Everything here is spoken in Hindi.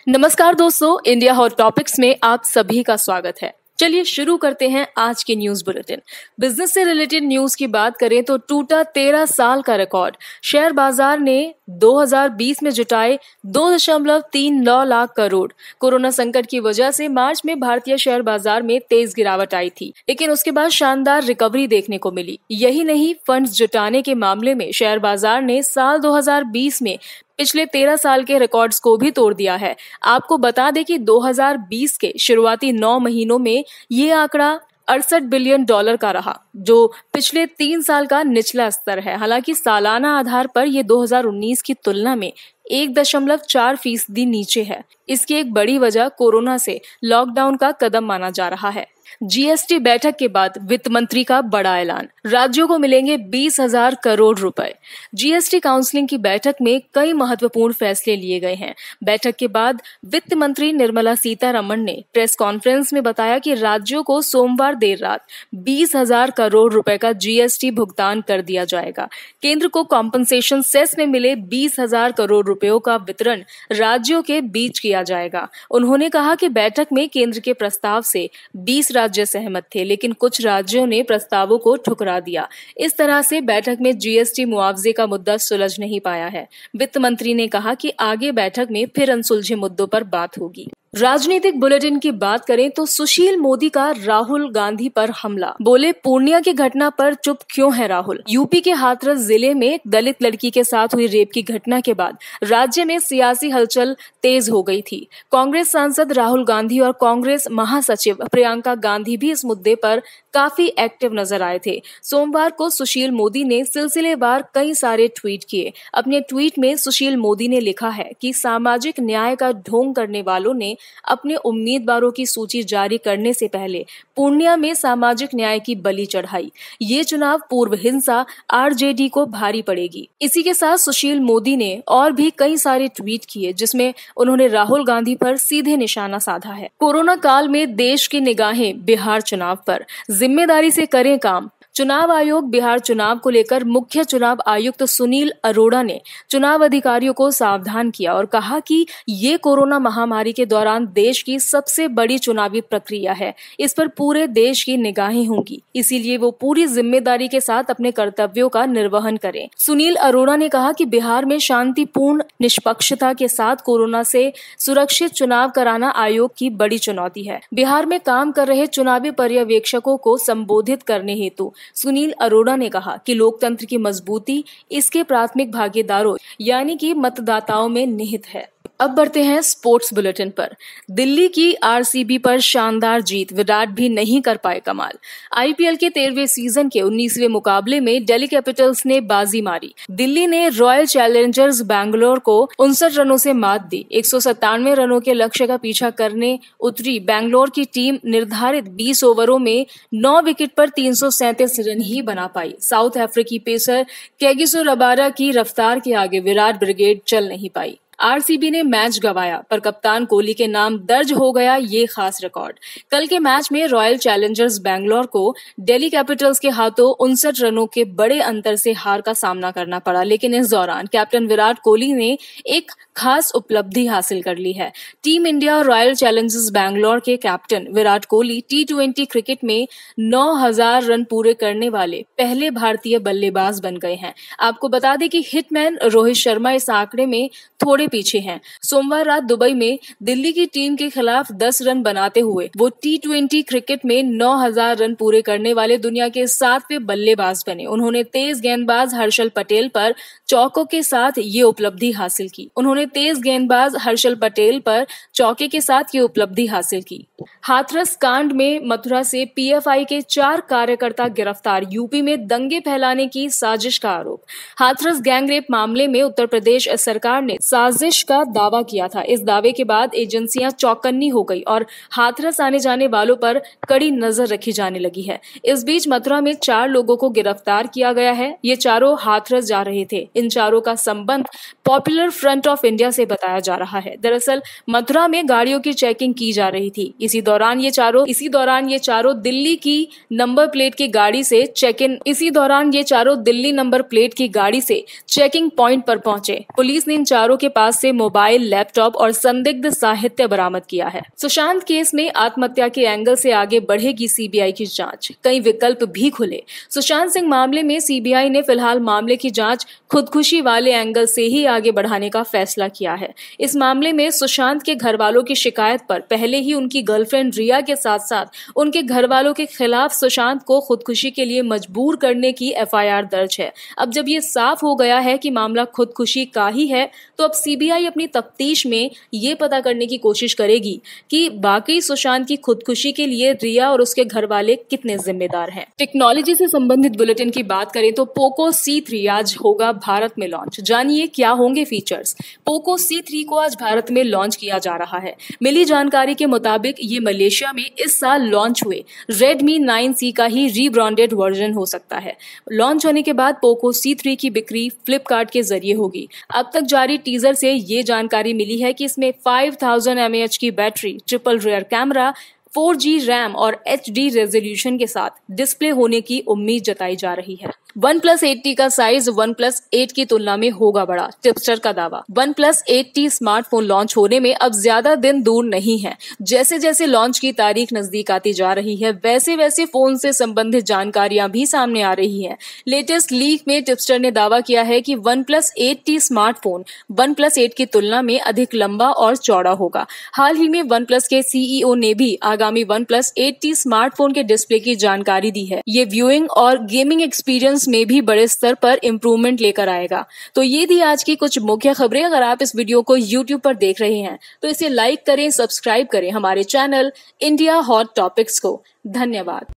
नमस्कार दोस्तों, इंडिया हॉट टॉपिक्स में आप सभी का स्वागत है। चलिए शुरू करते हैं आज के न्यूज बुलेटिन। बिजनेस से रिलेटेड न्यूज की बात करें तो टूटा 13 साल का रिकॉर्ड। शेयर बाजार ने 2020 में जुटाए 2.39 लाख करोड़। कोरोना संकट की वजह से मार्च में भारतीय शेयर बाजार में तेज गिरावट आई थी, लेकिन उसके बाद शानदार रिकवरी देखने को मिली। यही नहीं, फंड्स जुटाने के मामले में शेयर बाजार ने साल 2020 में पिछले 13 साल के रिकॉर्ड्स को भी तोड़ दिया है। आपको बता दें कि 2020 के शुरुआती 9 महीनों में ये आंकड़ा 68 बिलियन डॉलर का रहा, जो पिछले 3 साल का निचला स्तर है। हालांकि सालाना आधार पर यह 2019 की तुलना में 1.4% नीचे है। इसकी एक बड़ी वजह कोरोना से लॉकडाउन का कदम माना जा रहा है। जीएसटी बैठक के बाद वित्त मंत्री का बड़ा ऐलान, राज्यों को मिलेंगे 20,000 करोड़ रुपए। जीएसटी काउंसिलिंग की बैठक में कई महत्वपूर्ण फैसले लिए गए हैं। बैठक के बाद वित्त मंत्री निर्मला सीतारमण ने प्रेस कॉन्फ्रेंस में बताया कि राज्यों को सोमवार देर रात 20,000 करोड़ रुपए का जीएसटी भुगतान कर दिया जाएगा। केंद्र को कॉम्पनसेशन सेस में मिले 20,000 करोड़ रुपयों का वितरण राज्यों के बीच किया जाएगा। उन्होंने कहा कि बैठक में केंद्र के प्रस्ताव से 20 राज्य सहमत थे, लेकिन कुछ राज्यों ने प्रस्तावों को ठुकरा दिया। इस तरह से बैठक में जीएसटी मुआवजे का मुद्दा सुलझ नहीं पाया है। वित्त मंत्री ने कहा कि आगे बैठक में फिर अनसुलझे मुद्दों पर बात होगी। राजनीतिक बुलेटिन की बात करें तो सुशील मोदी का राहुल गांधी पर हमला। बोले, पूर्णिया की घटना पर चुप क्यों है राहुल। यूपी के हाथरस जिले में एक दलित लड़की के साथ हुई रेप की घटना के बाद राज्य में सियासी हलचल तेज हो गई थी। कांग्रेस सांसद राहुल गांधी और कांग्रेस महासचिव प्रियंका गांधी भी इस मुद्दे पर काफी एक्टिव नजर आए थे। सोमवार को सुशील मोदी ने सिलसिलेवार कई सारे ट्वीट किए। अपने ट्वीट में सुशील मोदी ने लिखा है कि सामाजिक न्याय का ढोंग करने वालों ने अपने उम्मीदवारों की सूची जारी करने से पहले पूर्णिया में सामाजिक न्याय की बलि चढ़ाई। ये चुनाव पूर्व हिंसा आरजेडी को भारी पड़ेगी। इसी के साथ सुशील मोदी ने और भी कई सारे ट्वीट किए, जिसमें उन्होंने राहुल गांधी पर सीधे निशाना साधा है। कोरोना काल में देश की निगाहें बिहार चुनाव पर, जिम्मेदारी से करें काम। चुनाव आयोग बिहार चुनाव को लेकर मुख्य चुनाव आयुक्त सुनील अरोड़ा ने चुनाव अधिकारियों को सावधान किया और कहा कि ये कोरोना महामारी के दौरान देश की सबसे बड़ी चुनावी प्रक्रिया है। इस पर पूरे देश की निगाहें होंगी, इसीलिए वो पूरी जिम्मेदारी के साथ अपने कर्तव्यों का निर्वहन करें। सुनील अरोड़ा ने कहा कि बिहार में शांतिपूर्ण निष्पक्षता के साथ कोरोना से सुरक्षित चुनाव कराना आयोग की बड़ी चुनौती है। बिहार में काम कर रहे चुनावी पर्यवेक्षकों को संबोधित करने हेतु सुनील अरोड़ा ने कहा कि लोकतंत्र की मजबूती इसके प्राथमिक भागीदारों यानी कि मतदाताओं में निहित है। अब बढ़ते हैं स्पोर्ट्स बुलेटिन पर। दिल्ली की आरसीबी पर शानदार जीत, विराट भी नहीं कर पाए कमाल। आईपीएल के 13वें सीजन के 19वें मुकाबले में दिल्ली कैपिटल्स ने बाजी मारी। दिल्ली ने रॉयल चैलेंजर्स बैंगलोर को 59 रनों से मात दी। 197 रनों के लक्ष्य का पीछा करने उतरी बैंगलोर की टीम निर्धारित 20 ओवरों में 9 विकेट पर 337 रन ही बना पाई। साउथ अफ्रीकी पेसर कैगिसो रबाडा की रफ्तार के आगे विराट ब्रिगेड चल नहीं पाई। आरसीबी ने मैच गंवाया, पर कप्तान कोहली के नाम दर्ज हो गया ये खास रिकॉर्ड। कल के मैच में रॉयल चैलेंजर्स बैंगलोर को दिल्ली कैपिटल्स के हाथों 59 रनों के बड़े अंतर से हार का सामना करना पड़ा, लेकिन इस दौरान कैप्टन विराट कोहली ने एक खास उपलब्धि हासिल कर ली है। टीम इंडिया और रॉयल चैलेंजर्स बैंगलोर के कैप्टन विराट कोहली टी20 क्रिकेट में 9,000 रन पूरे करने वाले पहले भारतीय बल्लेबाज बन गए हैं। आपको बता दें कि हिटमैन रोहित शर्मा इस आंकड़े में थोड़े पीछे हैं। सोमवार रात दुबई में दिल्ली की टीम के खिलाफ 10 रन बनाते हुए वो टी20 क्रिकेट में 9,000 रन पूरे करने वाले दुनिया के 7वें बल्लेबाज बने। उन्होंने तेज गेंदबाज हर्षल पटेल पर चौकों के साथ ये उपलब्धि हासिल की। हाथरस कांड में मथुरा से पीएफआई के 4 कार्यकर्ता गिरफ्तार, यूपी में दंगे फैलाने की साजिश का आरोप। हाथरस गैंगरेप मामले में उत्तर प्रदेश सरकार ने साजिश का दावा किया था। इस दावे के बाद एजेंसियां चौकन्नी हो गई और हाथरस आने जाने वालों पर कड़ी नजर रखी जाने लगी है। इस बीच मथुरा में 4 लोगों को गिरफ्तार किया गया है। ये चारों हाथरस जा रहे थे। इन चारों का संबंध पॉपुलर फ्रंट ऑफ इंडिया से बताया जा रहा है। दरअसल मथुरा में गाड़ियों की चेकिंग की जा रही थी। इसी दौरान ये चारों दिल्ली नंबर प्लेट की गाड़ी से चेकिंग पॉइंट पर पहुंचे। पुलिस ने इन चारों के पास से मोबाइल, लैपटॉप और संदिग्ध साहित्य बरामद किया है। सुशांत केस में आत्महत्या के एंगल से आगे बढ़ेगी सीबीआई की जांच। कई विकल्प भी खुले। सुशांत सिंह मामले में सीबीआई ने फिलहाल मामले की जांच खुदकुशी वाले एंगल से ही आगे बढ़ाने का फैसला किया है। इस मामले में सुशांत के घर वालों की शिकायत पर पहले ही उनकी गर्लफ्रेंड रिया के साथ साथ उनके घर वालों के खिलाफ सुशांत को खुदकुशी के लिए मजबूर करने की एफआईआर दर्ज है। अब जब ये साफ हो गया है कि मामला खुदकुशी का ही है, तो अब सीबीआई अपनी तफ्तीश में ये पता करने की कोशिश करेगी कि बाकी सुशांत की खुदकुशी के लिए रिया और उसके घर वाले कितने जिम्मेदार हैं। टेक्नोलॉजी से संबंधित बुलेटिन की बात करें तो पोको C3 आज होगा भारत में लॉन्च। जानिए क्या होंगे फीचर्स। पोको C3 को आज भारत में लॉन्च किया जा रहा है। मिली जानकारी के मुताबिक ये मलेशिया में इस साल लॉन्च हुए Redmi 9C का ही रीब्रांडेड वर्जन हो सकता है। लॉन्च होने के बाद पोको C3 की बिक्री फ्लिपकार्ट के जरिए होगी। अब तक जारी टीजर से ये जानकारी मिली है कि इसमें 5000 mAh की battery, triple rear camera, 4G RAM और HD रेजोल्यूशन के साथ डिस्प्ले होने की उम्मीद जताई जा रही है। OnePlus 8T का साइज OnePlus 8 की तुलना में होगा बड़ा, टिप्सटर का दावा। OnePlus 8T स्मार्टफोन लॉन्च होने में अब ज्यादा दिन दूर नहीं है। जैसे जैसे लॉन्च की तारीख नजदीक आती जा रही है, वैसे वैसे फोन से संबंधित जानकारियां भी सामने आ रही हैं। लेटेस्ट लीक में टिप्सटर ने दावा किया है कि OnePlus 8T स्मार्टफोन OnePlus 8 की तुलना में अधिक लंबा और चौड़ा होगा। हाल ही में OnePlus के CEO ने भी आगामी OnePlus 8T स्मार्टफोन के डिस्प्ले की जानकारी दी है। ये व्यूइंग और गेमिंग एक्सपीरियंस में भी बड़े स्तर पर इंप्रूवमेंट लेकर आएगा। तो ये थी आज की कुछ मुख्य खबरें। अगर आप इस वीडियो को YouTube पर देख रहे हैं तो इसे लाइक करें, सब्सक्राइब करें हमारे चैनल इंडिया हॉट टॉपिक्स को। धन्यवाद।